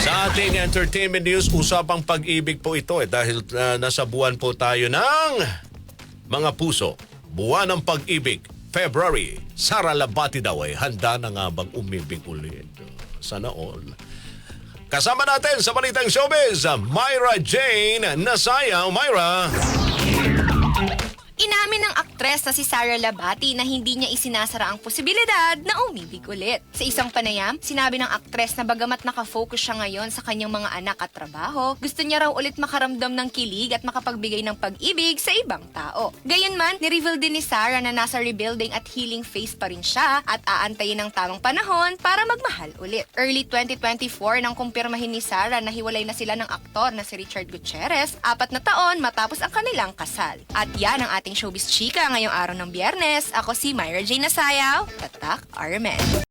Sa ating entertainment news, usapang pag-ibig po ito dahil nasa buwan po tayo ng mga puso. Buwan ng pag-ibig, February. Sara Labati daw ay handa na nga bang umibig ulit? Sana all. Kasama natin sa Balitang Showbiz, Myra Jane Nasayaw. Myra! Inamin ng aktres na si Sara Labati na hindi niya isinasara ang posibilidad na umibig ulit. Sa isang panayam, sinabi ng aktres na bagamat nakafocus siya ngayon sa kanyang mga anak at trabaho, gusto niya raw ulit makaramdam ng kilig at makapagbigay ng pag-ibig sa ibang tao. Gayunman, ni-reveal din ni Sara na nasa rebuilding at healing phase pa rin siya at aantayin ng tamang panahon para magmahal ulit. Early 2024 nang kumpirmahin ni Sara na hiwalay na sila ng aktor na si Richard Gutierrez, 4 na taon matapos ang kanilang kasal. At yan ang ating showbiz chika ngayong araw ng Biyernes. Ako si Myra Jane Nasayaw, Tatak Armen.